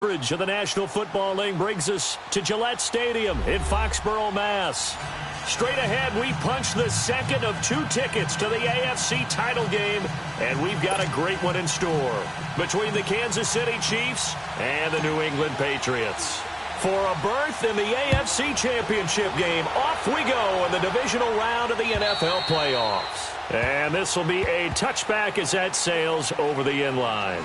Coverage of the National Football League brings us to Gillette Stadium in Foxborough, Mass. Straight ahead, we punch the second of 2 tickets to the AFC title game, and we've got a great one in store between the Kansas City Chiefs and the New England Patriots. For a berth in the AFC Championship game, off we go in the divisional round of the NFL playoffs. And this will be a touchback as that sails over the end line.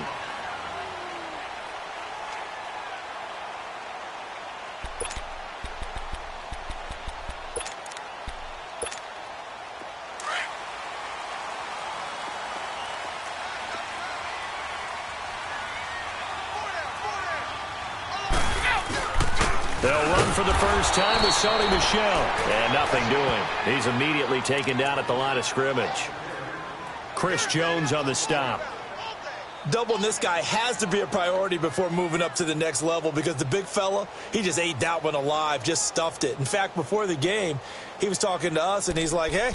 They'll run for the first time with Sony Michel. And nothing doing. He's immediately taken down at the line of scrimmage. Chris Jones on the stop. Doubling this guy has to be a priority before moving up to the next level because the big fella, he just ate that one alive, just stuffed it. In fact, before the game, he was talking to us, and he's like, hey,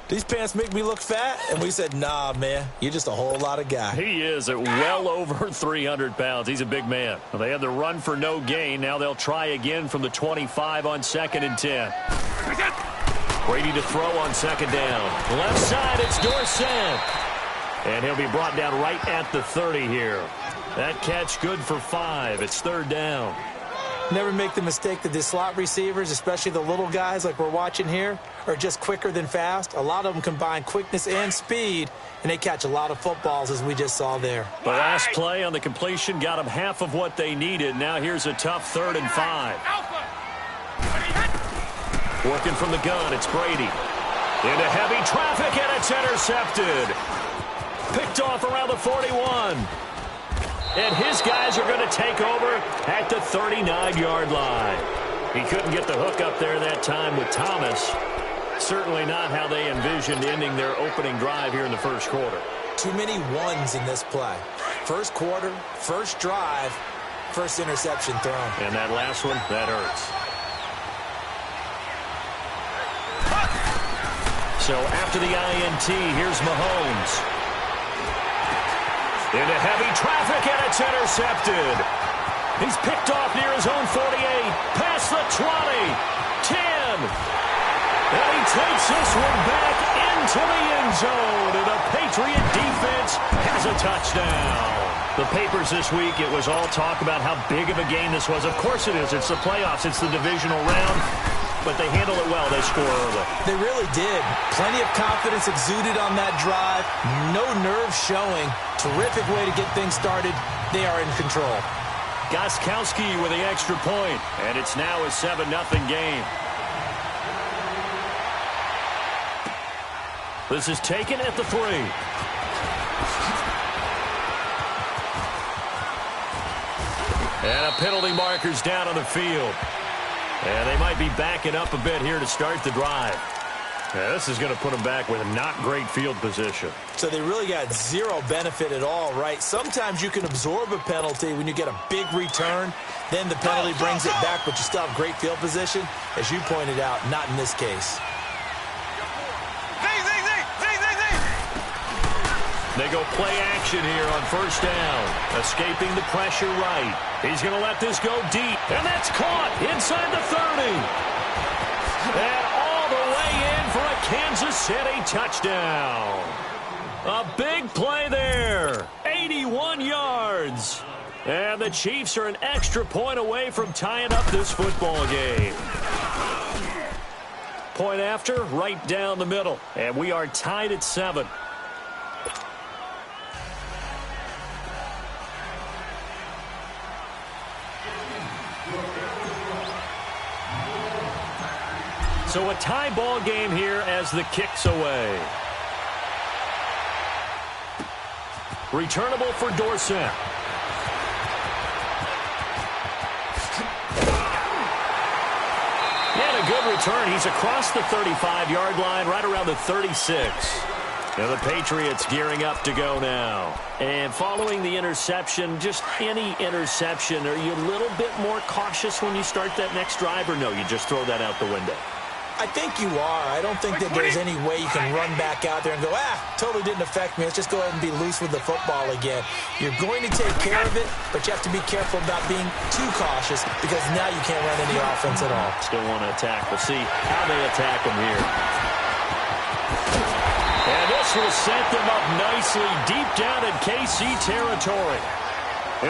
these pants make me look fat? And we said, nah, man, you're just a whole lot of guy. He is at well over 300 pounds. He's a big man. Well, they had the run for no gain. Now they'll try again from the 25 on 2nd and 10. Brady to throw on 2nd down. Left side, it's Dorsett. And he'll be brought down right at the 30 here. That catch good for 5. It's 3rd down. Never make the mistake that the slot receivers, especially the little guys like we're watching here, are just quicker than fast. A lot of them combine quickness and speed, and they catch a lot of footballs, as we just saw there. The last play on the completion got them half of what they needed. Now here's a tough 3rd and 5. Working from the gun, it's Brady. Into heavy traffic, and it's intercepted. Picked off around the 41. And his guys are going to take over at the 39-yard line. He couldn't get the hook up there that time with Thomas. Certainly not how they envisioned ending their opening drive here in the first quarter. Too many ones in this play. First quarter, first drive, first interception thrown. And that last one, that hurts. So after the INT, here's Mahomes. Into heavy traffic, and it's intercepted. He's picked off near his own 48. Past the 20. 10. And he takes this one back into the end zone. And the Patriot defense has a touchdown. The papers this week, it was all talk about how big of a game this was. Of course it is. It's the playoffs. It's the divisional round. But they handle it well. They score early. They really did. Plenty of confidence exuded on that drive. No nerve showing. Terrific way to get things started. They are in control. Gostkowski with the extra point. And it's now a 7-0 game. This is taken at the 3. And a penalty marker's down on the field. And they might be backing up a bit here to start the drive. Yeah, this is going to put them back with a not great field position. So they really got zero benefit at all, right? Sometimes you can absorb a penalty when you get a big return. Then the penalty brings it back, but you still have great field position. As you pointed out, not in this case. They go play action here on 1st down. Escaping the pressure right. He's going to let this go deep. And that's caught inside the 30. And all the way in for a Kansas City touchdown. A big play there. 81 yards. And the Chiefs are an extra point away from tying up this football game. Point after, right down the middle. And we are tied at 7. So a tie ball game here as the kick's away. Returnable for Dorsett. And a good return. He's across the 35-yard line, right around the 36. Now the Patriots gearing up to go now. And following the interception, just any interception, are you a little bit more cautious when you start that next drive, or no, you just throw that out the window? I think you are. I don't think that there's any way you can run back out there and go, totally didn't affect me. Let's just go ahead and be loose with the football again. You're going to take care of it, but you have to be careful about being too cautious because now you can't run any offense at all. Still want to attack. We'll see how they attack him here. And this will set them up nicely deep down in KC territory.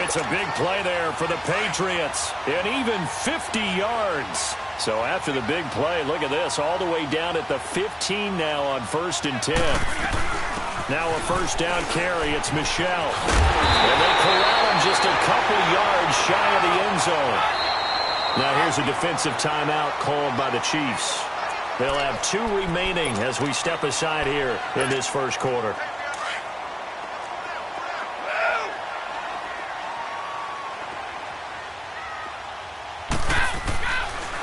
It's a big play there for the Patriots, and even 50 yards. So after the big play, look at this, all the way down at the 15 now on 1st and 10. Now a first down carry, it's Michel. And they corral him just a couple yards shy of the end zone. Now here's a defensive timeout called by the Chiefs. They'll have 2 remaining as we step aside here in this first quarter.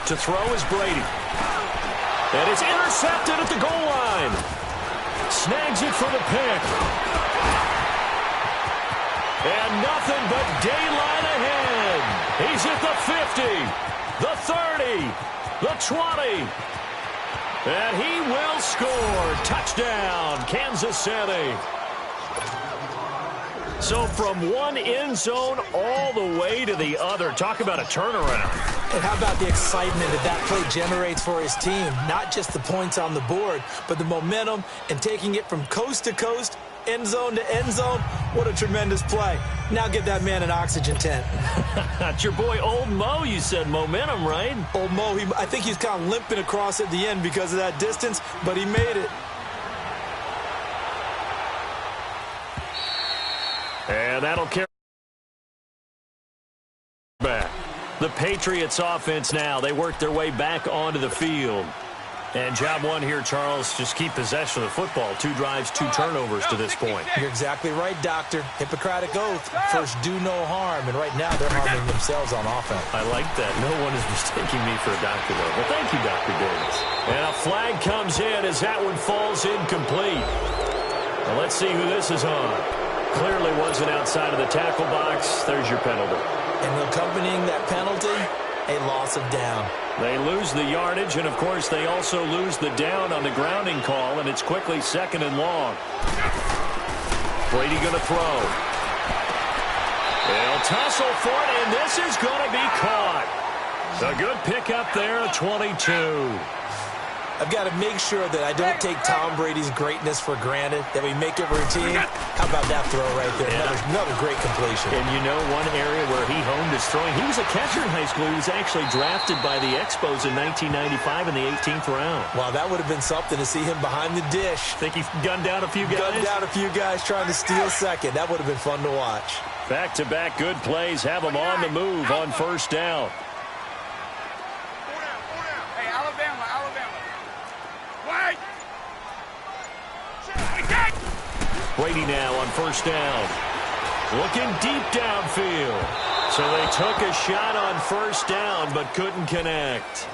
To throw is Brady. And it's intercepted at the goal line. Snags it for the pick. And nothing but daylight ahead. He's at the 50, the 30, the 20. And he will score. Touchdown, Kansas City. So from one end zone all the way to the other. Talk about a turnaround. And how about the excitement that play generates for his team? Not just the points on the board, but the momentum and taking it from coast to coast, end zone to end zone. What a tremendous play. Now get that man an oxygen tent. That's your boy Old Mo, you said. Momentum, right? Old Mo, I think he's kind of limping across at the end because of that distance, but he made it. And that'll carry back. The Patriots offense now. They work their way back onto the field. And job one here, Charles, just keep possession of the football. 2 drives, 2 turnovers to this point. You're exactly right, Doctor. Hippocratic oath. First, do no harm. And right now, they're harming themselves on offense. I like that. No one is mistaking me for a doctor, though. Well, thank you, Dr. Davis. And a flag comes in as that one falls incomplete. Well, let's see who this is on. Clearly wasn't outside of the tackle box. There's your penalty. And accompanying that penalty, a loss of down. They lose the yardage, and, of course, they also lose the down on the grounding call, and it's quickly 2nd and long. Brady going to throw. They'll tussle for it, and this is going to be caught. A good pickup there, 22. I've got to make sure that I don't take Tom Brady's greatness for granted, that we make it routine. How about that throw right there? Yeah. Another great completion. And you know one area where he honed his throwing? He was a catcher in high school. He was actually drafted by the Expos in 1995 in the 18th round. Wow, that would have been something to see him behind the dish. Think he gunned down a few guys? Gunned down a few guys trying to steal second. That would have been fun to watch. Back-to-back good plays have him on the move on first down. Brady now on first down. Looking deep downfield. So they took a shot on first down but couldn't connect.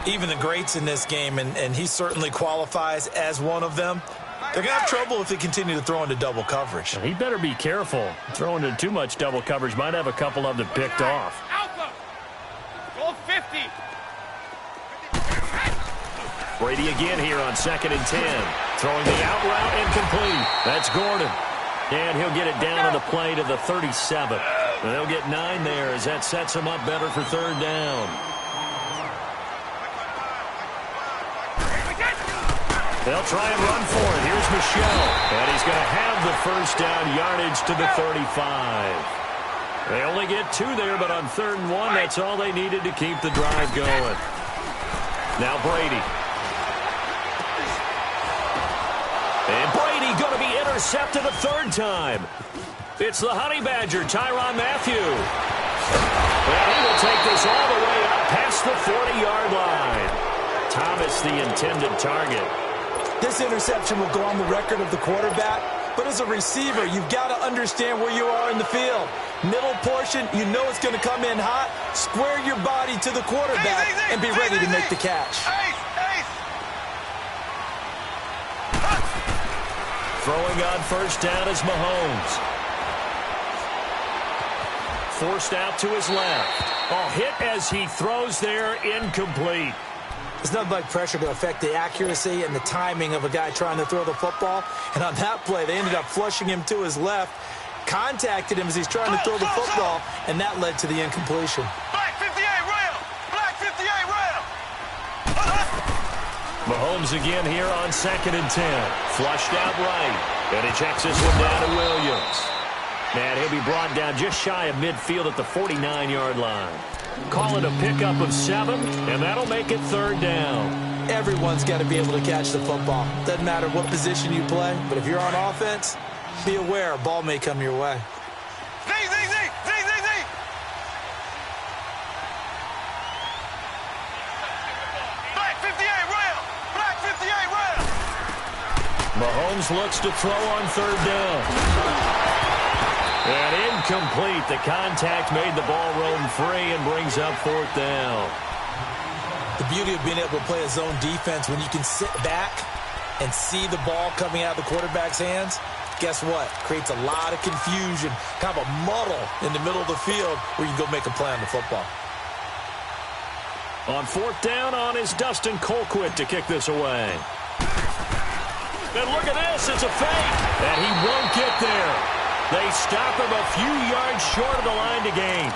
Even the greats in this game, and he certainly qualifies as one of them, they're going to have trouble if they continue to throw into double coverage. He better be careful. Throwing into too much double coverage might have a couple of them picked off. Go 50. Brady again here on 2nd and 10. Throwing the out route incomplete. That's Gordon. And he'll get it down on the play to the 37. And they'll get 9 there as that sets him up better for 3rd down. They'll try and run for it. Here's Michel. And he's going to have the first down yardage to the 35. They only get 2 there, but on 3rd and 1, that's all they needed to keep the drive going. Now Brady. And Brady going to be intercepted a 3rd time. It's the Honey Badger, Tyrann Mathieu. And he will take this all the way up past the 40-yard line. Thomas, the intended target. This interception will go on the record of the quarterback, but as a receiver, you've got to understand where you are in the field. Middle portion, you know it's going to come in hot. Square your body to the quarterback and be ready to make the catch. Throwing on first down is Mahomes. Forced out to his left. Oh, hit as he throws there, incomplete. It's nothing like pressure to affect the accuracy and the timing of a guy trying to throw the football. And on that play, they ended up flushing him to his left, contacted him as he's trying to throw the football, and that led to the incompletion. Black 58 rail! Black 58 rail! Mahomes again here on 2nd and 10. Flushed out right. And he checks this one down to Williams. And he'll be brought down just shy of midfield at the 49-yard line. Call it a pickup of 7, and that'll make it 3rd down. Everyone's got to be able to catch the football. Doesn't matter what position you play, but if you're on offense, be aware a ball may come your way. Z! Black 58 rail! Black 58 rail! Mahomes looks to throw on 3rd down. And incomplete. The contact made the ball roam free and brings up 4th down. The beauty of being able to play a zone defense when you can sit back and see the ball coming out of the quarterback's hands, guess what? Creates a lot of confusion, kind of a muddle in the middle of the field where you can go make a play on the football. On 4th down is Dustin Colquitt to kick this away. And look at this. It's a fake. And he won't get there. They stop him a few yards short of the line to gain.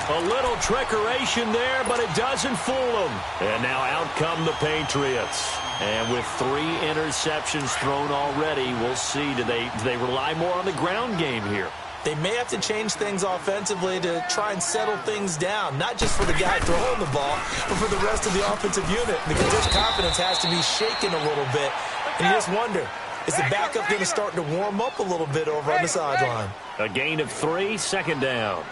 A little trickeration there, but it doesn't fool them. And now out come the Patriots. And with 3 interceptions thrown already, we'll see. Do they rely more on the ground game here? They may have to change things offensively to try and settle things down, not just for the guy throwing the ball, but for the rest of the offensive unit, because his confidence has to be shaken a little bit. And you just wonder, is the backup going to start to warm up a little bit over on the sideline? A gain of 3, 2nd down.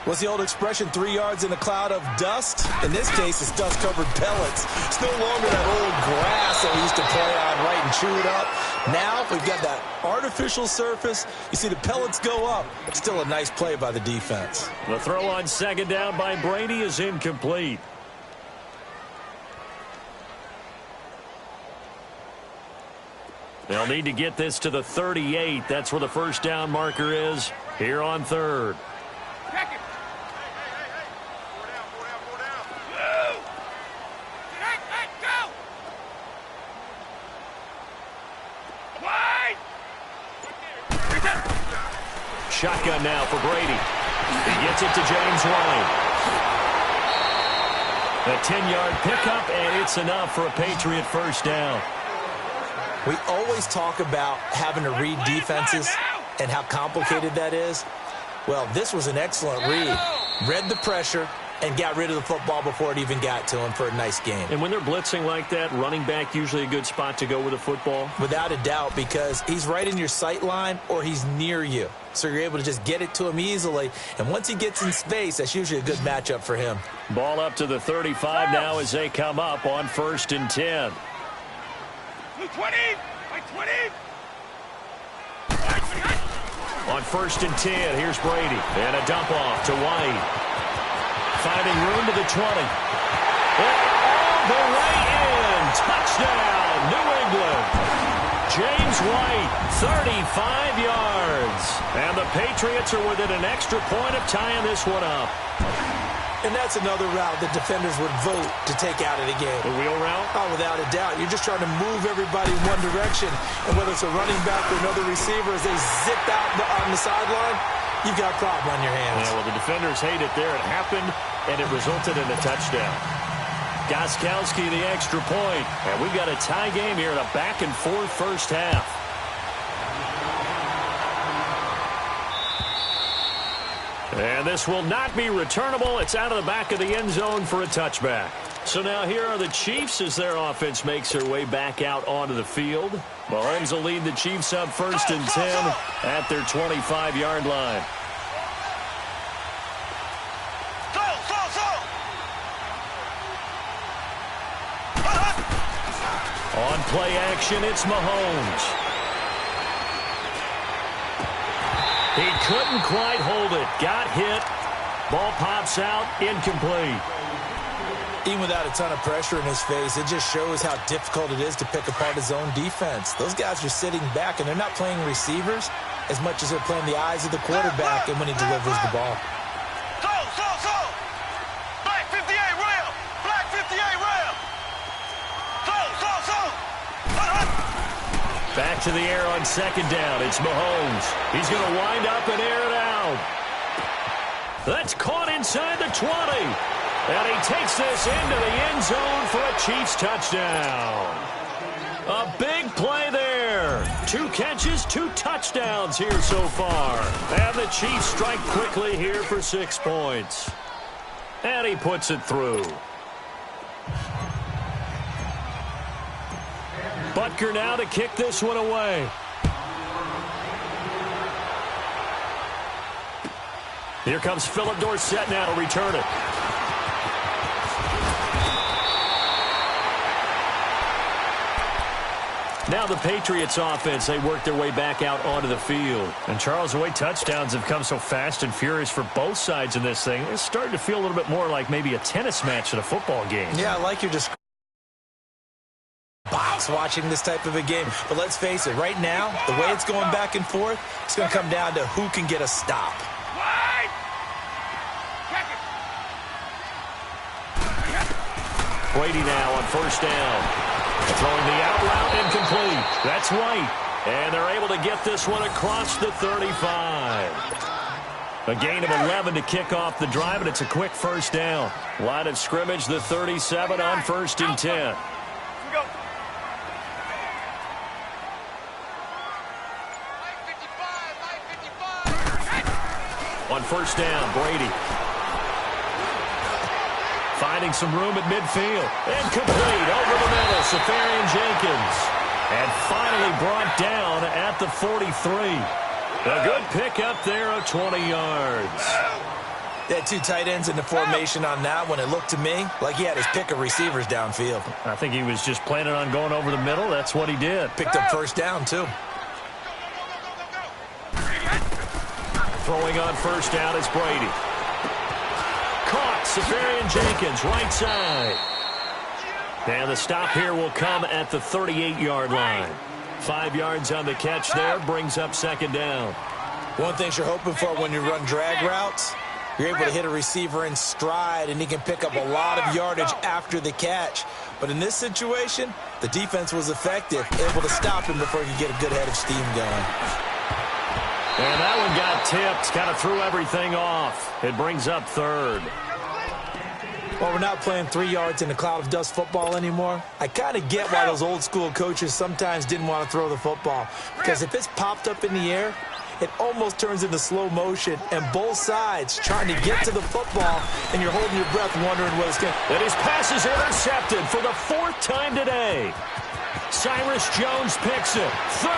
What's the old expression, 3 yards in a cloud of dust? In this case, it's dust-covered pellets. It's no longer that old grass that we used to play on, right, and chew it up. Now we've got that artificial surface. You see the pellets go up. Still a nice play by the defense. The throw on 2nd down by Brady is incomplete. They'll need to get this to the 38. That's where the 1st down marker is here on 3rd. Shotgun now for Brady. He gets it to James White. A 10-yard pickup, and it's enough for a Patriot 1st down. We always talk about having to read defenses and how complicated that is. Well, this was an excellent read. Read the pressure and got rid of the football before it even got to him for a nice game. And when they're blitzing like that, running back usually a good spot to go with the football? Without a doubt, because he's right in your sight line or he's near you. So you're able to just get it to him easily. And once he gets in space, that's usually a good matchup for him. Ball up to the 35 now as they come up on 1st and 10. 20! 20! On 1st and 10, here's Brady. And a dump off to White. Finding room to the 20. All the way in. Touchdown, New England. James White, 35 yards. And the Patriots are within an extra point of tying this one up. And that's another route that defenders would vote to take out of the game. The wheel route? Oh, without a doubt. You're just trying to move everybody in one direction. And whether it's a running back or another receiver, as they zip out on the sideline, you've got a problem on your hands. Yeah, well, the defenders hate it there. It happened, and it resulted in a touchdown. Gostkowski the extra point. And we've got a tie game here in a back-and-forth 1st half. And this will not be returnable. It's out of the back of the end zone for a touchback. So now here are the Chiefs as their offense makes their way back out onto the field. Mahomes will lead the Chiefs up 1st and 10 at their 25-yard line. On play action, it's Mahomes. He couldn't quite hold it. Got hit. Ball pops out. Incomplete. Even without a ton of pressure in his face, it just shows how difficult it is to pick apart his own defense. Those guys are sitting back, and they're not playing receivers as much as they're playing the eyes of the quarterback and when he delivers the ball. Black 58 rail! Black 58 rail! Back to the air on second down. It's Mahomes. He's going to wind up and air it out. That's caught inside the 20. And he takes this into the end zone for a Chiefs touchdown. A big play there. 2 catches, 2 touchdowns here so far. And the Chiefs strike quickly here for 6 points. And he puts it through. Butker now to kick this one away. Here comes Philip Dorsett now to return it. Now the Patriots offense, they work their way back out onto the field. And Charles, the way touchdowns have come so fast and furious for both sides in this thing, it's starting to feel a little bit more like maybe a tennis match at a football game. Yeah, I like your description. Box watching this type of a game. But let's face it, right now, the way it's going back and forth, it's going to come down to who can get a stop. Brady now on first down. Throwing the out route incomplete. That's White. And they're able to get this one across the 35. A gain of 11 to kick off the drive, and it's a quick first down. Line of scrimmage, the 37 on 1st and 10. On first down, Brady. Finding some room at midfield. And complete over the middle, Safarian Jenkins. And finally brought down at the 43. A good pickup there of 20 yards. They had 2 tight ends in the formation on that one. It looked to me like he had his pick of receivers downfield. I think he was just planning on going over the middle. That's what he did. Picked up first down, too. Throwing on first down is Brady. Caught, Safarian Jenkins, right side. And the stop here will come at the 38-yard line. 5 yards on the catch there, brings up second down. One thing you're hoping for when you run drag routes, you're able to hit a receiver in stride, and he can pick up a lot of yardage after the catch. But in this situation, the defense was effective, able to stop him before he could get a good head of steam going. And that one got tipped, kind of threw everything off. It brings up third. Well, we're not playing 3 yards in a cloud of dust football anymore. I kind of get why those old school coaches sometimes didn't want to throw the football. Because if it's popped up in the air, it almost turns into slow motion, and both sides trying to get to the football, and you're holding your breath wondering what it's going to... And his pass is intercepted for the 4th time today. Cyrus Jones picks it. 30,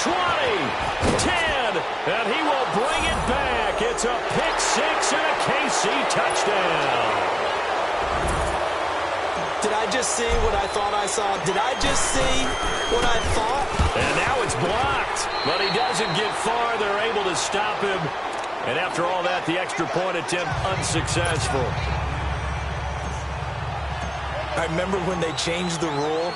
20, 10, and he will bring it back. It's a pick six and a KC touchdown. Did I just see what I thought I saw? Did I just see what I thought? And now it's blocked, but he doesn't get far. They're able to stop him. And after all that, the extra point attempt unsuccessful. I remember when they changed the rule,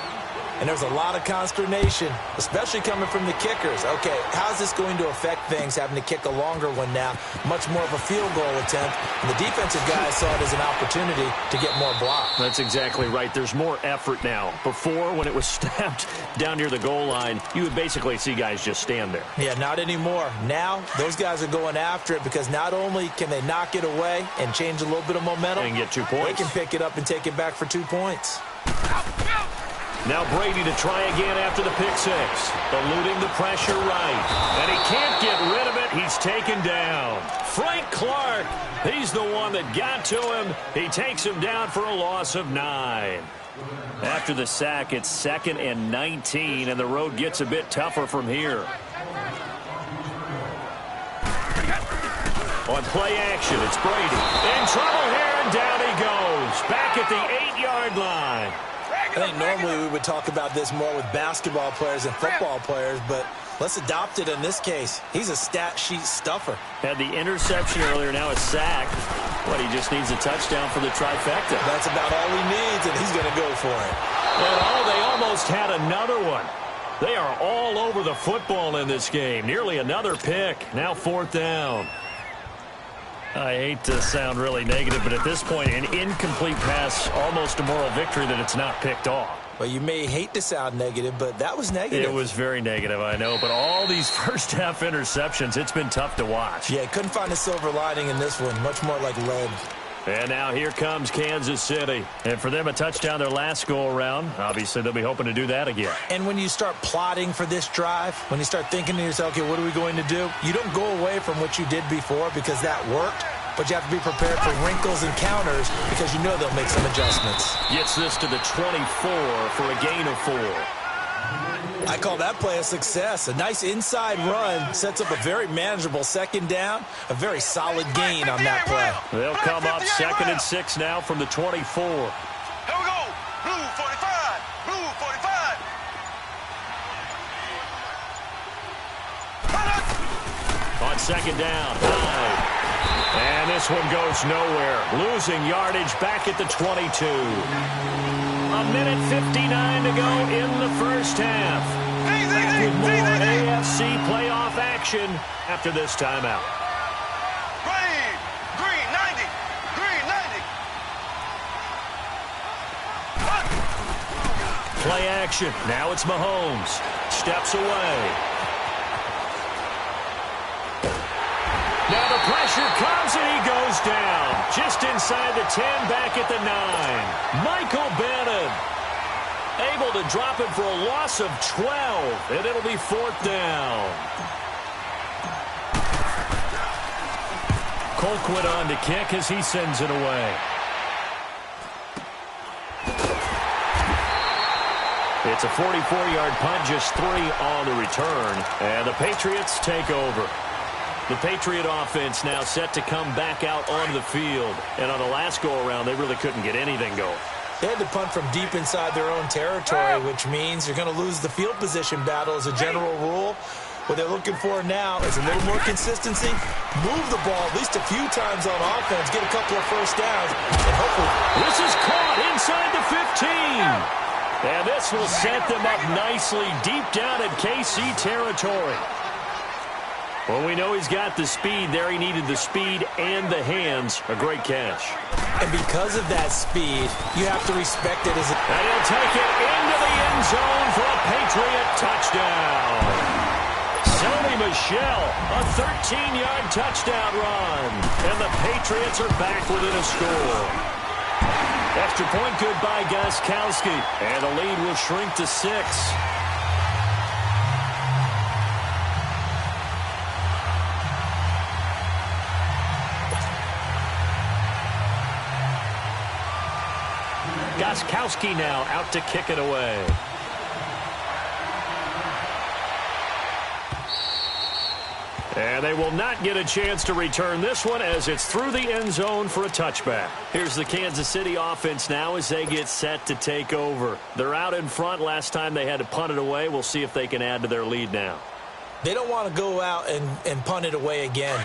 and there was a lot of consternation, especially coming from the kickers. Okay, how's this going to affect things, having to kick a longer one now? Much more of a field goal attempt. And the defensive guys saw it as an opportunity to get more block. That's exactly right. There's more effort now. Before, when it was snapped down near the goal line, you would basically see guys just stand there. Yeah, not anymore. Now, those guys are going after it because not only can they knock it away and change a little bit of momentum, and get 2 points. They can pick it up and take it back for 2 points. Now Brady to try again after the pick six. Eluding the pressure right. And he can't get rid of it. He's taken down. Frank Clark, he's the one that got to him. He takes him down for a loss of 9. After the sack, it's 2nd and 19, and the road gets a bit tougher from here. On play action, it's Brady. In trouble here, and down he goes. Back at the 8-yard line. I think normally we would talk about this more with basketball players and football players, but let's adopt it in this case. He's a stat sheet stuffer. Had the interception earlier, now a sack. But he just needs a touchdown for the trifecta. That's about all he needs, and he's going to go for it. And they almost had another one. They are all over the football in this game. Nearly another pick. Now 4th down. I hate to sound really negative, but at this point, an incomplete pass, almost a moral victory that it's not picked off. Well, you may hate to sound negative, but that was negative. It was very negative, I know. But all these first-half interceptions, it's been tough to watch. Yeah, couldn't find a silver lining in this one. Much more like lead. And now here comes Kansas City. And for them, a touchdown their last go-around. Obviously, they'll be hoping to do that again. And when you start plotting for this drive, when you start thinking to yourself, okay, what are we going to do? You don't go away from what you did before because that worked. But you have to be prepared for wrinkles and counters because you know they'll make some adjustments. Gets this to the 24 for a gain of 4. I call that play a success. A nice inside run sets up a very manageable second down. A very solid gain on that play. They'll come up 2nd and 6 now from the 24. Here we go. Blue 45. Blue 45. On 2nd down, 5. And this one goes nowhere. Losing yardage back at the 22. A minute 59 to go in the first half. Back with more AFC playoff action after this timeout. Green 90. Green 90. Play action. Now it's Mahomes. Steps away. Now the pressure comes and he goes down. Just inside the 10, back at the 9. Michael Bennett able to drop it for a loss of 12, and it'll be 4th down. Colquitt on to kick as he sends it away. It's a 44-yard punt, just 3 on the return, and the Patriots take over. The Patriot offense now set to come back out onto the field. And on the last go-around, they really couldn't get anything going. They had to punt from deep inside their own territory, which means you're going to lose the field position battle as a general rule. What they're looking for now is a little more consistency, move the ball at least a few times on offense, get a couple of first downs, and hopefully... This is caught inside the 15. And this will set them up nicely deep down in KC territory. Well, we know he's got the speed there. He needed the speed and the hands. A great catch. And because of that speed, you have to respect it as a... And he'll take it into the end zone for a Patriot touchdown. Sony Michel, a 13-yard touchdown run. And the Patriots are back within a score. Extra point good by Gostkowski. And the lead will shrink to 6. Gostkowski now out to kick it away. And they will not get a chance to return this one as it's through the end zone for a touchback. Here's the Kansas City offense now as they get set to take over. They're out in front. Last time they had to punt it away. We'll see if they can add to their lead now. They don't want to go out and punt it away again.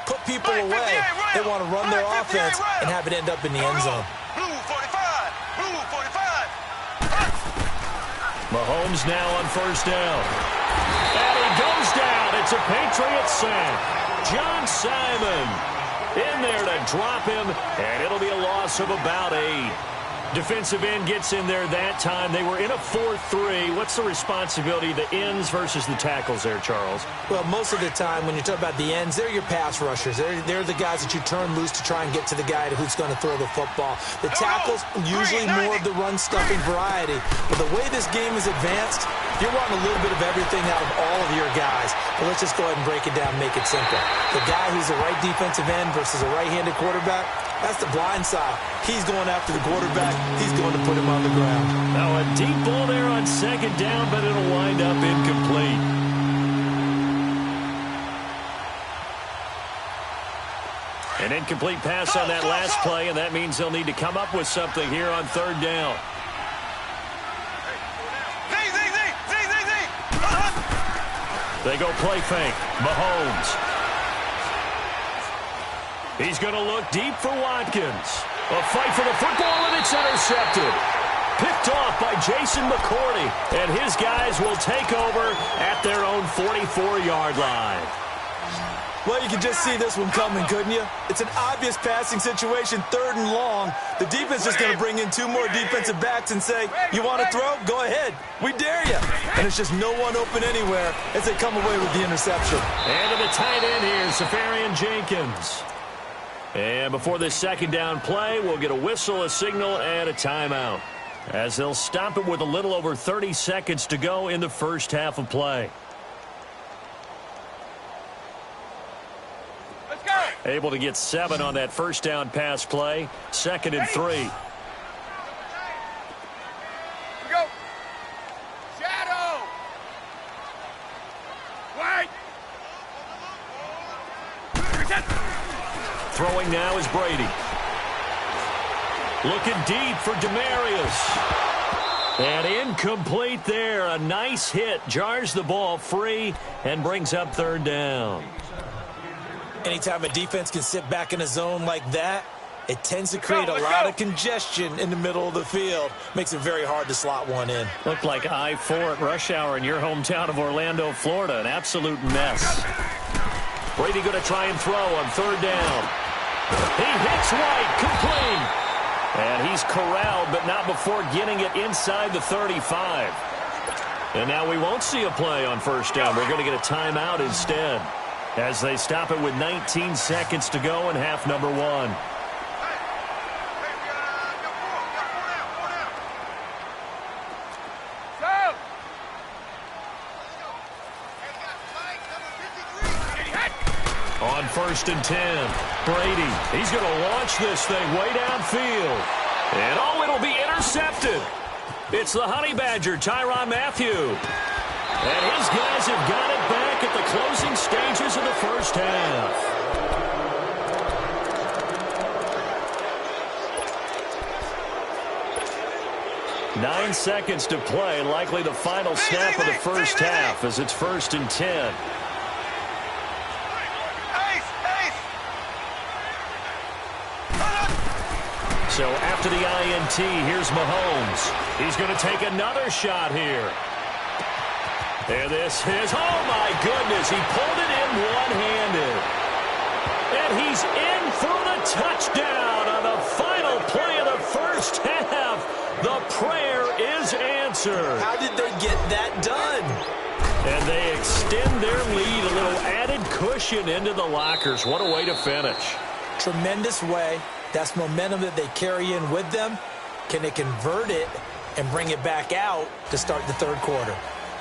Put people away. They want to run their offense and have it end up in the end zone. Blue 45. Blue 45. Mahomes now on first down. And he goes down. It's a Patriot sack. John Simon in there to drop him, and it'll be a loss of about 8. Defensive end gets in there that time. They were in a 4-3. What's the responsibility of the ends versus the tackles there, Charles? Well, most of the time when you talk about the ends, they're your pass rushers. They're the guys that you turn loose to try and get to the guy who's going to throw the football. The tackles, usually more of the run-stuffing variety. But the way this game is advanced, you're wanting a little bit of everything out of all of your guys. But let's just go ahead and break it down and make it simple. The guy who's a right defensive end versus a right-handed quarterback, that's the blind side. He's going after the quarterback. He's going to put him on the ground. Now a deep ball there on second down, but it'll wind up incomplete. An incomplete pass on that last play, and that means they'll need to come up with something here on third down. They go play fake. Mahomes. He's going to look deep for Watkins. A fight for the football, and it's intercepted. Picked off by Jason McCourty, and his guys will take over at their own 44-yard line. Well, you can just see this one coming, couldn't you? It's an obvious passing situation, 3rd and long. The defense is going to bring in 2 more defensive backs and say, you want to throw? Go ahead. We dare you. And it's just no one open anywhere as they come away with the interception. And to the tight end here, Safarian Jenkins. And before this 2nd down play, we'll get a whistle, a signal, and a timeout, as they'll stop it with a little over 30 seconds to go in the first half of play. Able to get 7 on that 1st down pass play. 2nd and 3. Here we go. Shadow. Wait. Throwing now is Brady. Looking deep for Demarius. And incomplete there. A nice hit. Jars the ball free and brings up 3rd down. Anytime a defense can sit back in a zone like that, it tends to create a lot of congestion in the middle of the field. Makes it very hard to slot one in. Looked like I-4 at rush hour in your hometown of Orlando, Florida. An absolute mess. Brady going to try and throw on 3rd down. He hits White, complete. And he's corralled, but not before getting it inside the 35. And now we won't see a play on 1st down. We're going to get a timeout instead, as they stop it with 19 seconds to go in half number 1. On 1st and 10, Brady, he's going to launch this thing way downfield. And oh, it'll be intercepted. It's the Honey Badger, Tyrann Mathieu. And his guys have got it back at the closing stages of the first half. Nine seconds to play, likely the final snap of the first half, as it's 1st and 10. So after the INT, here's Mahomes. He's going to take another shot here. And this is, oh my goodness, he pulled it in one-handed. And he's in for the touchdown on the final play of the first half. The prayer is answered. How did they get that done? And they extend their lead, a little added cushion into the lockers. What a way to finish. Tremendous way. That's momentum that they carry in with them. Can they convert it and bring it back out to start the 3rd quarter?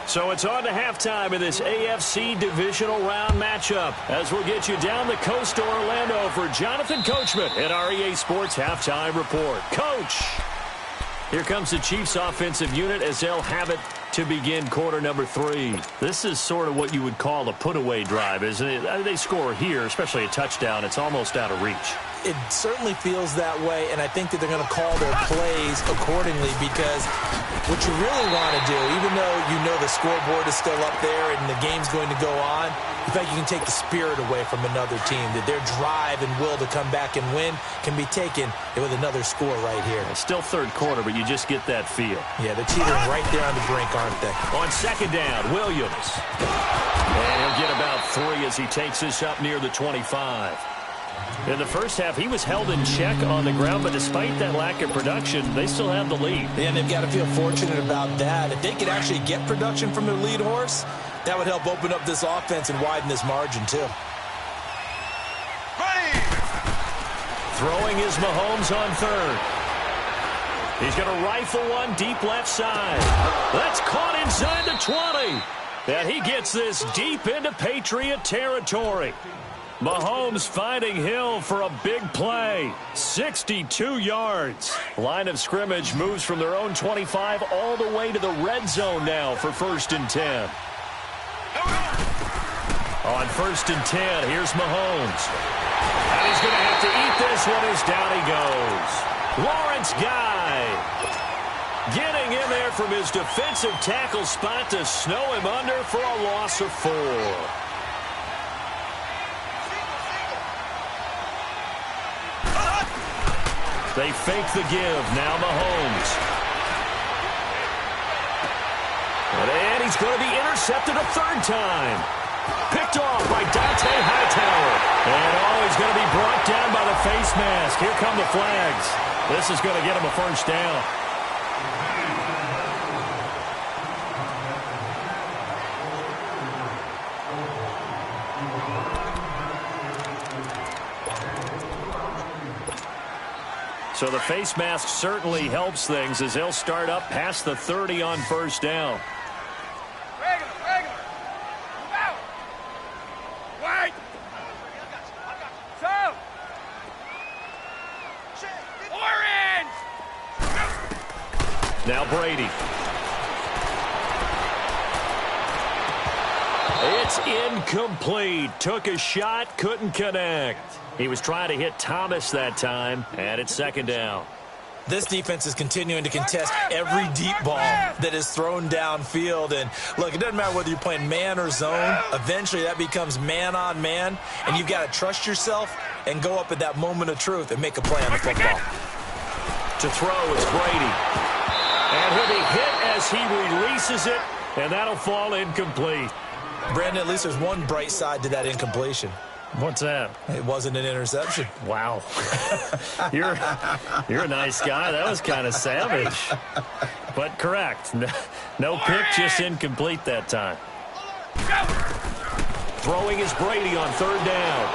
So it's on to halftime in this AFC divisional round matchup, as we'll get you down the coast to Orlando for Jonathan Coachman at our EA Sports Halftime Report. Coach, here comes the Chiefs offensive unit as they'll have it to begin quarter number 3. This is sort of what you would call a put-away drive, isn't it? They score here, especially a touchdown. It's almost out of reach. It certainly feels that way, and I think that they're going to call their plays accordingly, because what you really want to do, even though you know the scoreboard is still up there and the game's going to go on, in fact, you can take the spirit away from another team, that their drive and will to come back and win can be taken with another score right here. It's still 3rd quarter, but you just get that feel. Yeah, they're teetering right there on the brink, aren't they? On 2nd down, Williams. And he'll get about 3 as he takes this up near the 25. In the first half, he was held in check on the ground, but despite that lack of production, they still have the lead. And they've got to feel fortunate about that. If they could actually get production from their lead horse, that would help open up this offense and widen this margin, too. Throwing is Mahomes on 3rd. He's going to rifle one deep left side. That's caught inside the 20. And he gets this deep into Patriot territory. Mahomes finding Hill for a big play. 62 yards. Line of scrimmage moves from their own 25 all the way to the red zone now for 1st and 10. On 1st and 10, here's Mahomes. And he's going to have to eat this one as down he goes. Lawrence Guy getting in there from his defensive tackle spot to snow him under for a loss of 4. They fake the give. Now Mahomes. And he's going to be intercepted a 3rd time. Picked off by Dante Hightower. And he's going to be brought down by the face mask. Here come the flags. This is going to get him a first down. So the face mask certainly helps things as they'll start up past the 30 on first down. Regular. Move out. Wait. So. Orange. Now Brady. It's incomplete. Took a shot, couldn't connect. He was trying to hit Thomas that time, and it's second down. This defense is continuing to contest every deep ball that is thrown downfield. And, look, it doesn't matter whether you're playing man or zone. Eventually that becomes man on man, and you've got to trust yourself and go up at that moment of truth and make a play on the football. To throw is Brady. And he'll be hit as he releases it, and that'll fall incomplete. Brandon, at least there's one bright side to that incompletion. What's that? It wasn't an interception. Wow. You're a nice guy. That was kind of savage. But correct. No pick, just incomplete that time. Throwing is Brady on third down.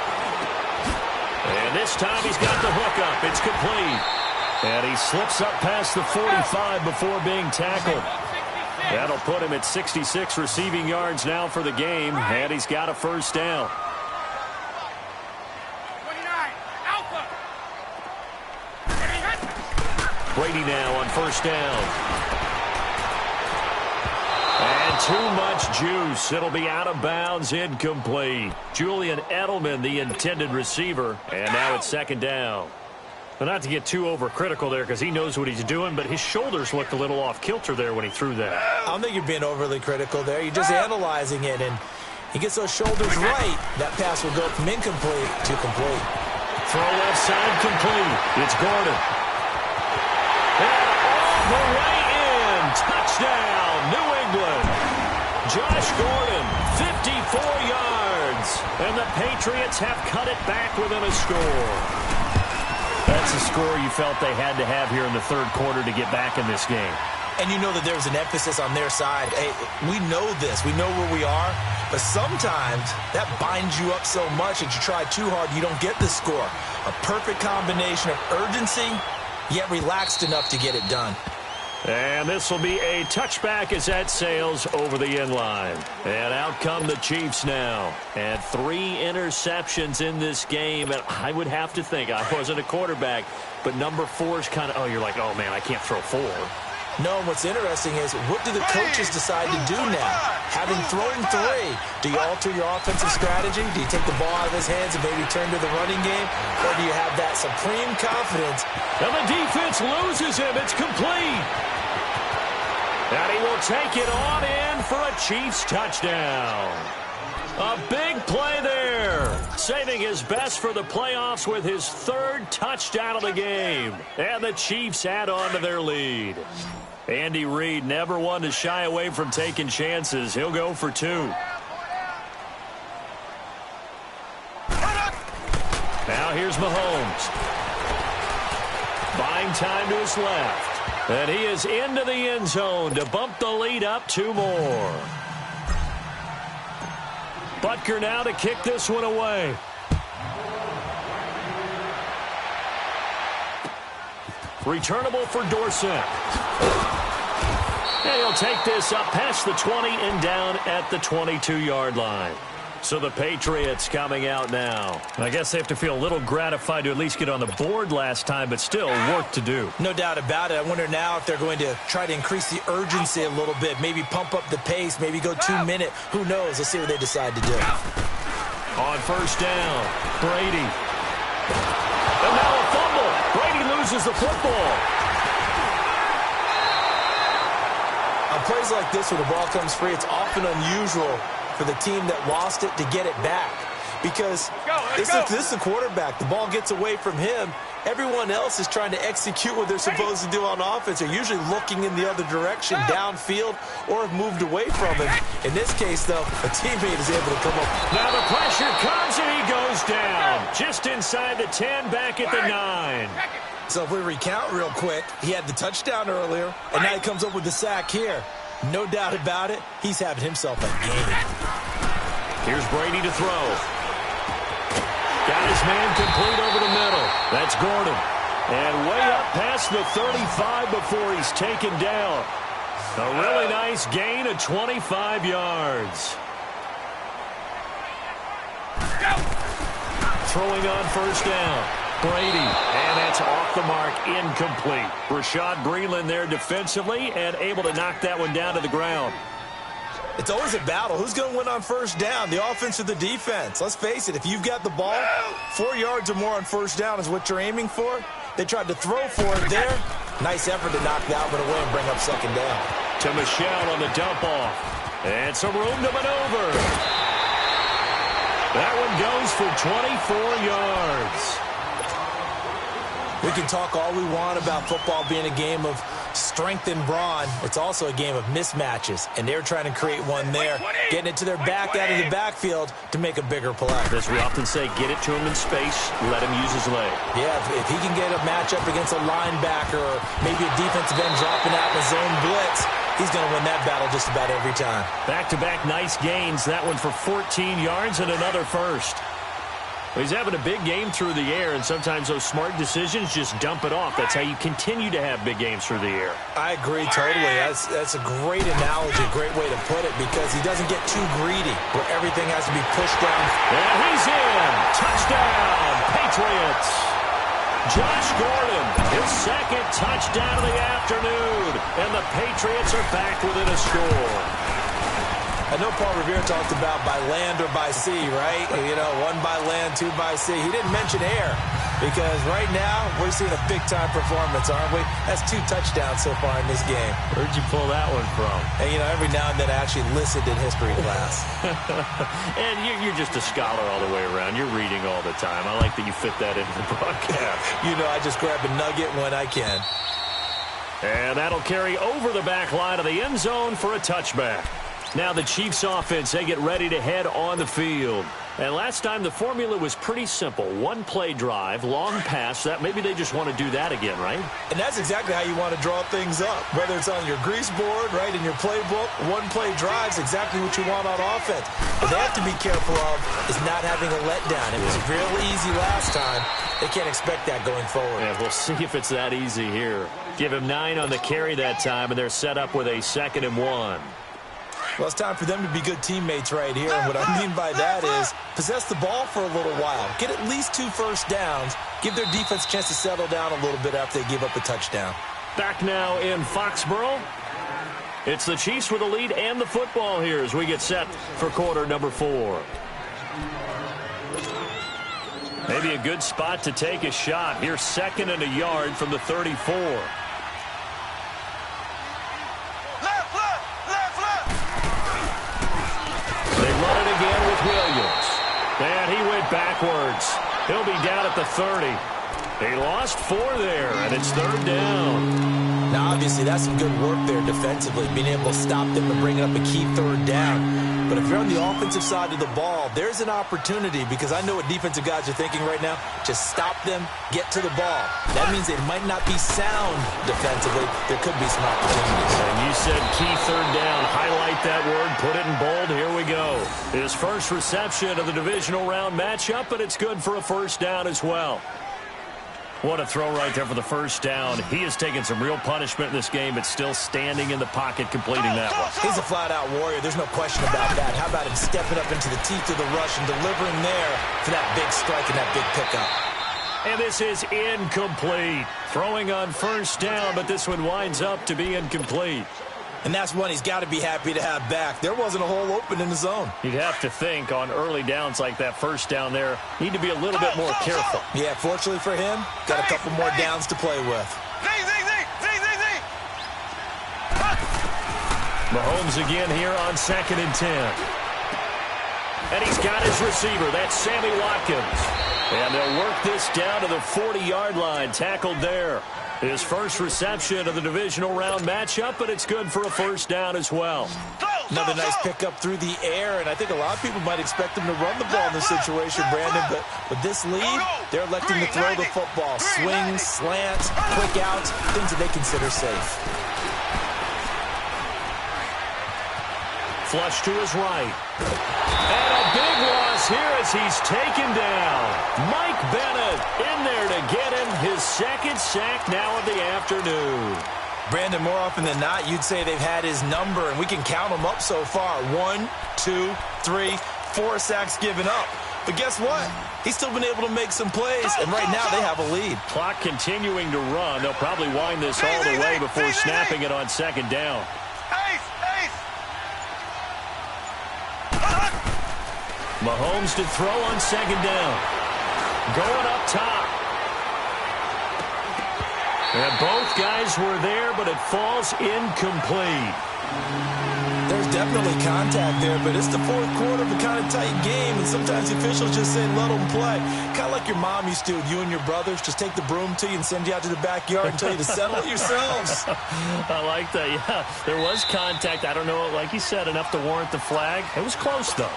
And this time he's got the hook up. It's complete. And he slips up past the 45 before being tackled. That'll put him at 66 receiving yards now for the game. And he's got a first down. Brady now on first down. And too much juice. It'll be out of bounds, incomplete. Julian Edelman, the intended receiver. And now it's second down. Well, not to get too overcritical there because he knows what he's doing, but his shoulders looked a little off kilter there when he threw that. I don't think you're being overly critical there. You're just analyzing it, and he gets those shoulders right. That pass will go from incomplete to complete. Throw left side complete. It's Gordon. And all the way in. Touchdown, New England. Josh Gordon, 54 yards. And the Patriots have cut it back within a score. That's a score you felt they had to have here in the third quarter to get back in this game. And you know that there's an emphasis on their side. Hey, we know this. We know where we are. But sometimes that binds you up so much that you try too hard, you don't get the score. A perfect combination of urgency, yet relaxed enough to get it done. And this will be a touchback as that sails over the end line. And out come the Chiefs now. And 3 interceptions in this game. And I would have to think, I wasn't a quarterback, but number 4 is kind of, oh, you're like, oh, man, I can't throw 4. No, what's interesting is what do the coaches decide to do now? Having thrown 3, do you alter your offensive strategy? Do you take the ball out of his hands and maybe turn to the running game? Or do you have that supreme confidence? And the defense loses him. It's complete. And he will take it on in for a Chiefs touchdown. A big play there. Saving his best for the playoffs with his 3rd touchdown of the game. And the Chiefs add on to their lead. Andy Reid never one to shy away from taking chances. He'll go for 2. Now here's Mahomes. Buying time to his left. And he is into the end zone to bump the lead up 2 more. Butker now to kick this one away. Returnable for Dorsett. And he'll take this up past the 20 and down at the 22-yard line. So the Patriots coming out now. I guess they have to feel a little gratified to at least get on the board last time, but still work to do. No doubt about it. I wonder now if they're going to try to increase the urgency a little bit, maybe pump up the pace, maybe go 2-minute. Who knows? Let's see what they decide to do. On first down, Brady. And now a fumble. Brady loses the football. On plays like this where the ball comes free, it's often unusual for the team that lost it to get it back. because this is the quarterback. The ball gets away from him. Everyone else is trying to execute what they're supposed to do on offense. They're usually looking in the other direction, downfield, or have moved away from him. In this case, though, a teammate is able to come up. Now the pressure comes, and he goes down. Just inside the 10, back at the 9. So if we recount real quick, he had the touchdown earlier, and now he comes up with the sack here. No doubt about it, he's having himself a game. Here's Brady to throw. Got his man complete over the middle. That's Gordon. And way up past the 35 before he's taken down. A really nice gain of 25 yards. Throwing on first down. Brady, and that's off the mark, incomplete. Rashad Breeland there defensively and able to knock that one down to the ground. It's always a battle. Who's going to win on first down, the offense or the defense? Let's face it, if you've got the ball, 4 yards or more on first down is what you're aiming for. They tried to throw for it there. Nice effort to knock that one away and bring up second down. To Michelle on the dump off. And some room to maneuver. That one goes for 24 yards. We can talk all we want about football being a game of strength and brawn. It's also a game of mismatches, and they're trying to create one there, getting it to their back out of the backfield to make a bigger play. As we often say, get it to him in space, let him use his leg. Yeah, if he can get a matchup against a linebacker or maybe a defensive end dropping out in a zone blitz, he's going to win that battle just about every time. Back-to-back nice gains. That one for 14 yards and another first. He's having a big game through the air, and sometimes those smart decisions just dump it off. That's how you continue to have big games through the air. I agree totally. That's a great analogy, a great way to put it, because he doesn't get too greedy where everything has to be pushed down. And he's in. Touchdown, Patriots. Josh Gordon, his second touchdown of the afternoon, and the Patriots are back within a score. I know Paul Revere talked about by land or by sea, right? You know, 1 by land, 2 by sea. He didn't mention air because right now we're seeing a big-time performance, aren't we? That's 2 touchdowns so far in this game. Where'd you pull that one from? And, you know, every now and then I actually listened in history class. And you're just a scholar all the way around. You're reading all the time. I like that you fit that into the broadcast. You know, I just grab a nugget when I can. And that'll carry over the back line of the end zone for a touchback. Now the Chiefs offense, they get ready to head on the field. And last time the formula was pretty simple. 1-play drive, long pass. That maybe they just want to do that again, right? And that's exactly how you want to draw things up. Whether it's on your grease board, right, in your playbook, 1-play drive's exactly what you want on offense. What they have to be careful of is not having a letdown. It was real easy last time. They can't expect that going forward. Yeah, we'll see if it's that easy here. Give him 9 on the carry that time, and they're set up with a 2nd and 1. Well, it's time for them to be good teammates right here. And what I mean by that is possess the ball for a little while. Get at least 2 first downs. Give their defense a chance to settle down a little bit after they give up a touchdown. Back now in Foxborough. It's the Chiefs with the lead and the football here as we get set for quarter number 4. Maybe a good spot to take a shot. Here's 2nd and a yard from the 34. Williams. And he went backwards. He'll be down at the 30. He lost 4 there, and it's 3rd down. Now, obviously, that's some good work there defensively, being able to stop them and bring up a key 3rd down. But if you're on the offensive side of the ball, there's an opportunity, because I know what defensive guys are thinking right now. Just stop them, get to the ball. That means they might not be sound defensively. There could be some opportunities. And you said key 3rd down. Highlight that word, put it in bold. Here we go. His first reception of the divisional round matchup, but it's good for a first down as well. What a throw right there for the first down. He has taken some real punishment in this game, but still standing in the pocket, completing that one. He's a flat-out warrior. There's no question about that. How about him stepping up into the teeth of the rush and delivering there for that big strike and that big pickup? And this is incomplete. Throwing on first down, but this one winds up to be incomplete. And that's one he's got to be happy to have back. There wasn't a hole open in the zone. You'd have to think on early downs like that first down there, need to be a little bit more careful. Yeah, fortunately for him, got a couple more downs to play with. Mahomes again here on 2nd and 10. And he's got his receiver. That's Sammy Watkins. And they'll work this down to the 40-yard line. Tackled there. His first reception of the divisional round matchup, but it's good for a first down as well. Another nice pickup through the air, and I think a lot of people might expect him to run the ball in this situation, Brandon, but with this lead, they're electing to throw the football. Swings, slants, quick outs, things that they consider safe. Flush to his right. And a big loss here as he's taken down. Mike Bennett in there to get him his second sack now of the afternoon. Brandon, more often than not, you'd say they've had his number, and we can count them up so far. 1, 2, 3, 4 sacks given up. But guess what? He's still been able to make some plays, and right now they have a lead. Clock continuing to run. They'll probably wind this all the way before snapping it on second down. Mahomes to throw on second down. Going up top. And both guys were there, but it falls incomplete. There's definitely contact there, but it's the fourth quarter of a kind of tight game, and sometimes the officials just say, let them play. Kind of like your mom used to, you and your brothers, just take the broom to you and send you out to the backyard and tell you to settle it yourselves. I like that, yeah. There was contact. I don't know, like you said, enough to warrant the flag. It was close, though.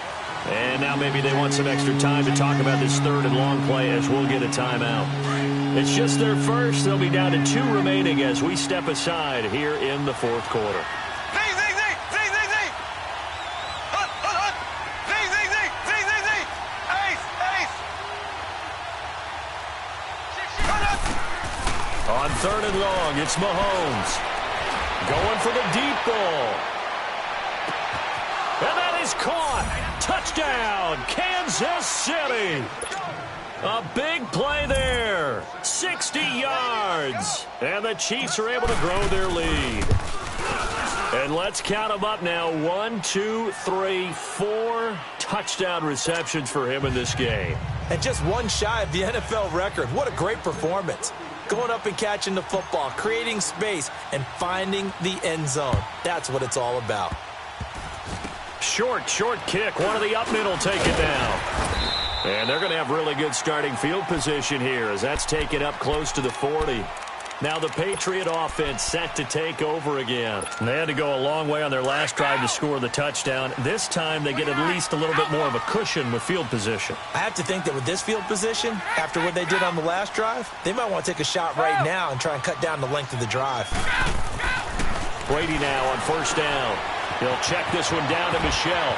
And now maybe they want some extra time to talk about this third and long play as we'll get a timeout. It's just their first. They'll be down to 2 remaining as we step aside here in the fourth quarter. On third and long, it's Mahomes. Going for the deep ball. And that is caught. Touchdown, Kansas City. A big play there. 60 yards. And the Chiefs are able to grow their lead. And let's count them up now. 1, 2, 3, 4 touchdown receptions for him in this game. And just one shy of the NFL record. What a great performance. Going up and catching the football, creating space, and finding the end zone. That's what it's all about. Short kick. One of the up middle take it down. And they're going to have really good starting field position here as that's taken up close to the 40. Now the Patriot offense set to take over again. And they had to go a long way on their last drive to score the touchdown. This time they get at least a little bit more of a cushion with field position. I have to think that with this field position, after what they did on the last drive, they might want to take a shot right now and try and cut down the length of the drive. Brady now on first down. He'll check this one down to Michelle.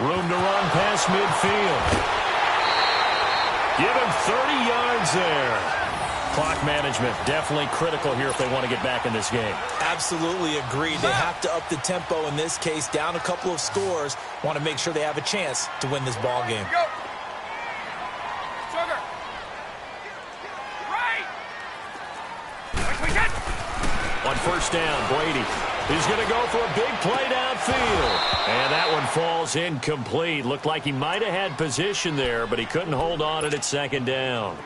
Room to run past midfield. Give him 30 yards there. Clock management definitely critical here if they want to get back in this game. Absolutely agreed. They have to up the tempo in this case, down a couple of scores. Want to make sure they have a chance to win this ball game. On first down, Brady. He's going to go for a big play downfield. And that one falls incomplete. Looked like he might have had position there, but he couldn't hold on it at second down.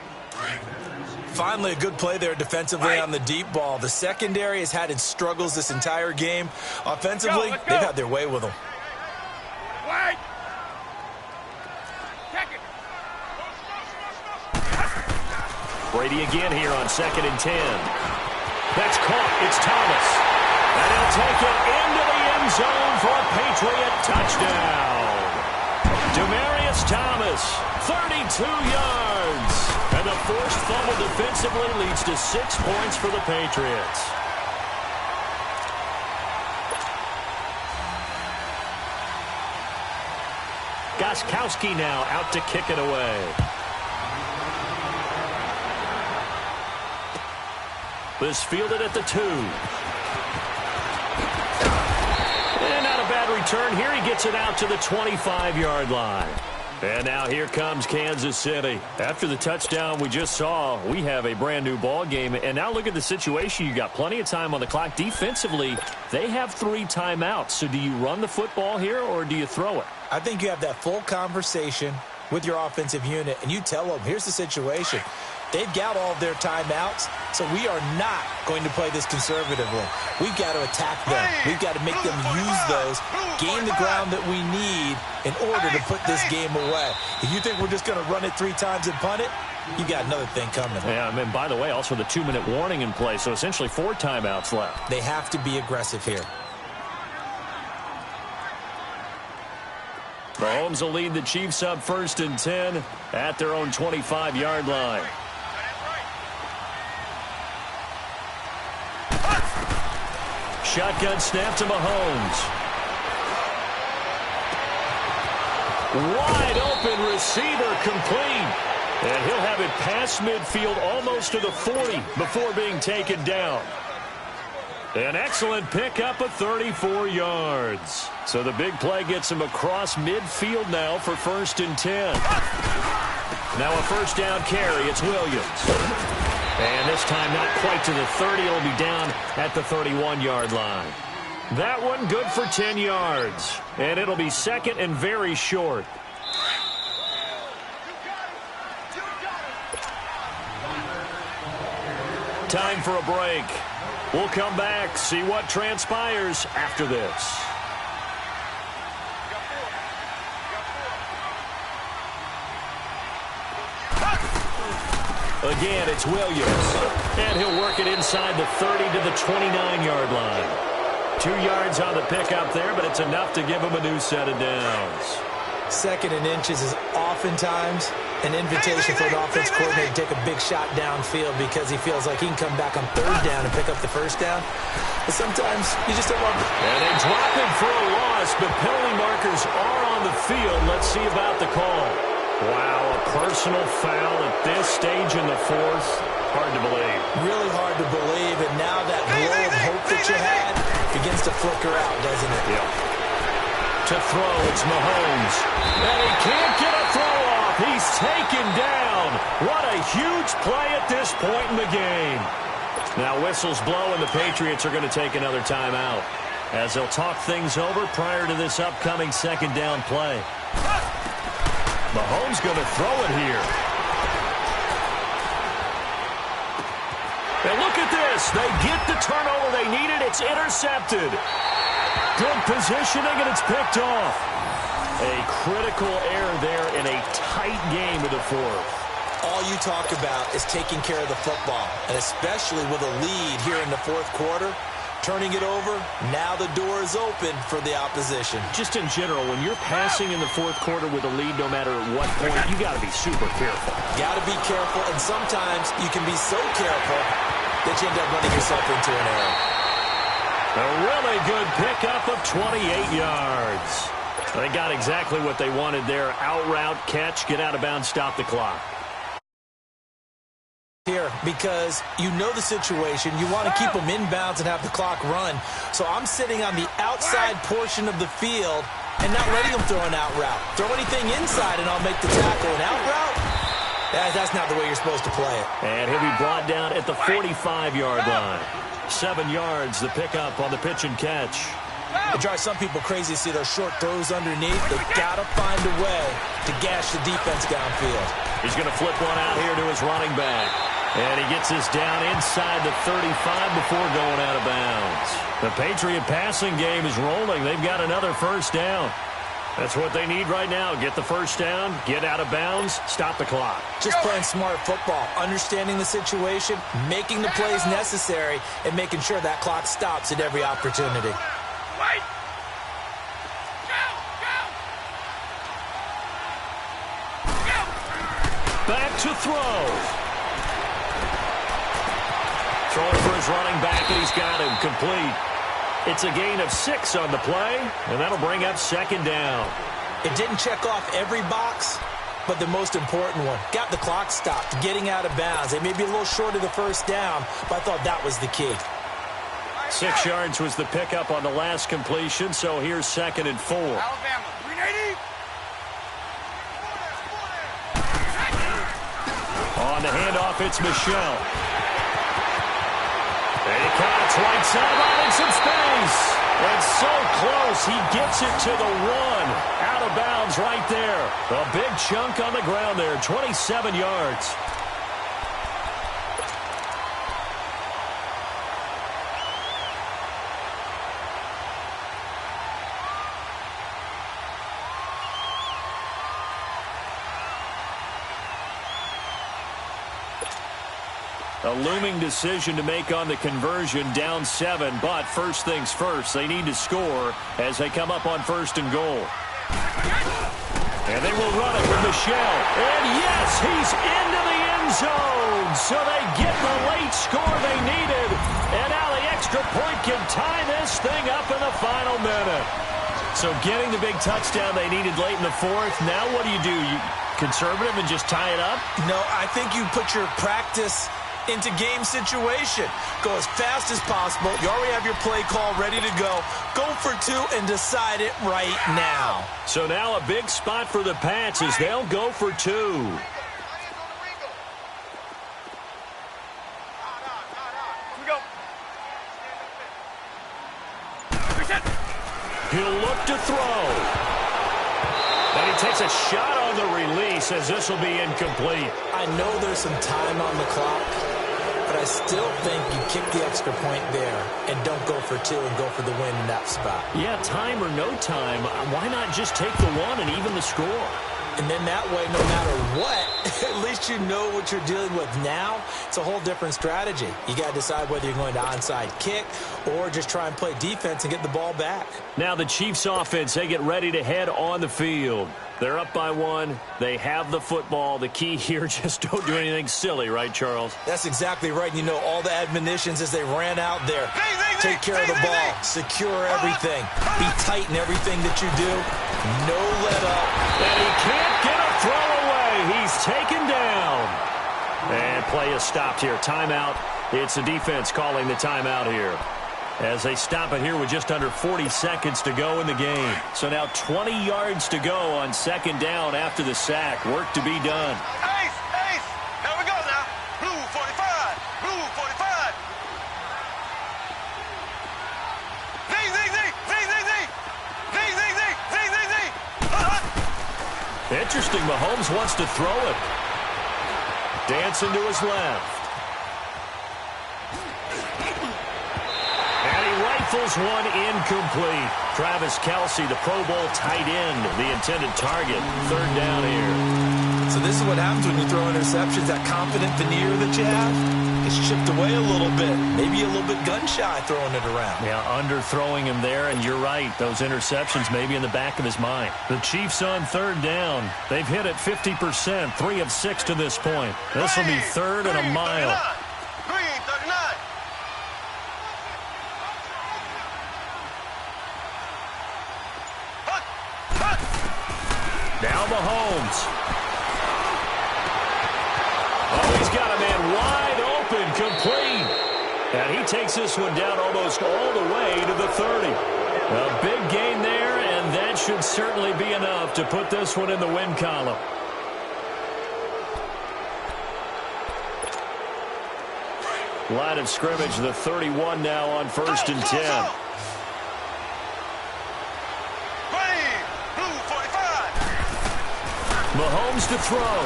Finally, a good play there defensively on the deep ball. The secondary has had its struggles this entire game. Offensively, they've had their way with them. Brady again here on 2nd and 10. That's caught. It's Thomas. And he'll take it into the end zone for a Patriot touchdown. Demaryius Thomas, 32 yards. And the forced fumble defensively leads to 6 points for the Patriots. Gostkowski now out to kick it away. This fielded at the 2. And not a bad return here. He gets it out to the 25-yard line. And now here comes Kansas City. After the touchdown we just saw, we have a brand-new ball game. And now look at the situation. You got plenty of time on the clock. Defensively, they have 3 timeouts. So do you run the football here or do you throw it? I think you have that full conversation with your offensive unit and you tell them, here's the situation. They've got all of their timeouts, so we are not going to play this conservatively. We've got to attack them. We've got to make them use those, gain the ground that we need in order to put this game away. If you think we're just going to run it 3 times and punt it, you got another thing coming. Yeah, and by the way, also the 2-minute warning in play, so essentially 4 timeouts left. They have to be aggressive here. Mahomes will lead the Chiefs up 1st and 10 at their own 25-yard line. Shotgun snap to Mahomes. Wide open receiver complete. And he'll have it past midfield almost to the 40 before being taken down. An excellent pickup of 34 yards. So the big play gets him across midfield now for 1st and 10. Now a 1st down carry. It's Williams. And this time not quite to the 30. It'll be down at the 31-yard line. That one good for 10 yards. And it'll be 2nd and very short. Time for a break. We'll come back, see what transpires after this. Again, it's Williams. And he'll work it inside the 30 to the 29-yard line. 2 yards on the pickup there, but it's enough to give him a new set of downs. 2nd and inches is oftentimes an invitation for an offense coordinator to take a big shot downfield because he feels like he can come back on 3rd down and pick up the 1st down. But sometimes you just don't want to. And they drop him for a loss, but penalty markers are on the field. Let's see about the call. Wow, a personal foul at this stage in the 4th. Hard to believe. Really hard to believe, and now that glow of hope that you had begins to flicker out, doesn't it? Yeah. To throw, it's Mahomes. And he can't get a throw off. He's taken down. What a huge play at this point in the game. Now whistles blow, and the Patriots are going to take another timeout as they'll talk things over prior to this upcoming 2nd down play. Mahomes going to throw it here. And look at this. They get the turnover they needed. It's intercepted. Good positioning, and it's picked off. A critical error there in a tight game of the 4th. All you talk about is taking care of the football, and especially with a lead here in the 4th quarter, turning it over, now the door is open for the opposition. Just in general, when you're passing in the 4th quarter with a lead, no matter at what point, you got to be super careful. Got to be careful, and sometimes you can be so careful that you end up running yourself into an error. A really good pickup of 28 yards. They got exactly what they wanted there. Out route, catch, get out of bounds, stop the clock. Here, because you know the situation. You want to keep them inbounds and have the clock run. So I'm sitting on the outside portion of the field and not letting them throw an out route. Throw anything inside and I'll make the tackle. An out route? That's not the way you're supposed to play it. And he'll be brought down at the 45-yard line. 7 yards, the pickup on the pitch and catch. It drives some people crazy to see those short throws underneath. They've got to find a way to gash the defense downfield. He's going to flip one out here to his running back. And he gets this down inside the 35 before going out of bounds. The Patriot passing game is rolling. They've got another 1st down. That's what they need right now. Get the 1st down, get out of bounds, stop the clock. Just playing smart football, understanding the situation, making the plays necessary, and making sure that clock stops at every opportunity. Wait! Back to throw. Throwing for his running back, and he's got him complete. It's a gain of 6 on the play, and that'll bring up 2nd down. It didn't check off every box, but the most important one. Got the clock stopped, getting out of bounds. They may be a little short of the 1st down, but I thought that was the key. 6 yards was the pickup on the last completion, so here's 2nd and 4. Alabama, 380. On the handoff, it's Michelle. And he cuts right sideline in some space. And so close, he gets it to the one. Out of bounds right there. A big chunk on the ground there, 27 yards. A looming decision to make on the conversion, down 7, but first things first, they need to score as they come up on 1st and goal. And they will run it with Michelle. And yes, he's into the end zone. So they get the late score they needed. And now the extra point can tie this thing up in the final minute. So getting the big touchdown they needed late in the 4th. Now what do? You conservative and just tie it up? No, I think you put your practice into game situation. Go as fast as possible. You already have your play call ready to go. Go for 2 and decide it right now. So now a big spot for the Pats as they'll go for 2. He'll look to throw. And he takes a shot on the release as this will be incomplete. I know there's some time on the clock, but I still think you kick the extra point there and don't go for 2 and go for the win in that spot. Yeah, time or no time, why not just take the 1 and even the score? And then that way, no matter what, at least you know what you're dealing with now. It's a whole different strategy. You got to decide whether you're going to onside kick or just try and play defense and get the ball back. Now the Chiefs offense, they get ready to head on the field. They're up by 1. They have the football. The key here, just don't do anything silly, right, Charles? That's exactly right. You know, all the admonitions as they ran out there. Take care of the ball. Secure everything. Be tight in everything that you do. No let up. And he can't get a throw away. He's taken down. And play is stopped here. Timeout. It's the defense calling the timeout here, as they stop it here with just under 40 seconds to go in the game. So now 20 yards to go on 2nd down after the sack. Work to be done. Ace, ace. Here we go now. Blue 45. Blue 45. Zing, zing, zing. Zing, zing, zing. Zing, zing, zing. Zing, zing, zing. Interesting. Mahomes wants to throw it. Dancing to his left. Rifles one incomplete. Travis Kelce, the Pro Bowl tight end, the intended target. 3rd down here. So this is what happens when you throw interceptions. That confident veneer that you have is chipped away a little bit. Maybe a little bit gun-shy throwing it around. Yeah, under-throwing him there, and you're right. Those interceptions maybe in the back of his mind. The Chiefs on 3rd down. They've hit it 50%, 3 of 6 to this point. This will be 3rd and a mile. Green 39. Now Mahomes. Oh, he's got a man wide open, complete. And he takes this one down almost all the way to the 30. A big gain there, and that should certainly be enough to put this one in the win column. Line of scrimmage, the 31 now on 1st and 10. Mahomes to throw.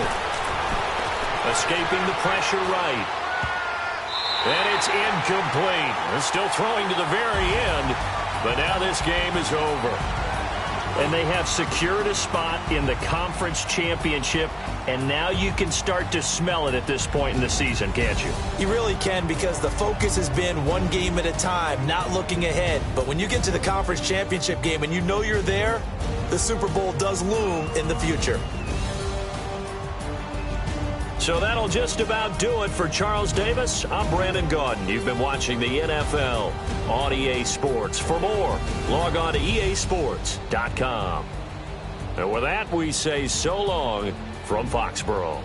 Escaping the pressure right. And it's incomplete. They're still throwing to the very end, but now this game is over. And they have secured a spot in the conference championship, and now you can start to smell it at this point in the season, can't you? You really can, because the focus has been one game at a time, not looking ahead. But when you get to the conference championship game and you know you're there, the Super Bowl does loom in the future. So that'll just about do it for Charles Davis. I'm Brandon Gaudin. You've been watching the NFL on EA Sports. For more, log on to easports.com. And with that, we say so long from Foxborough.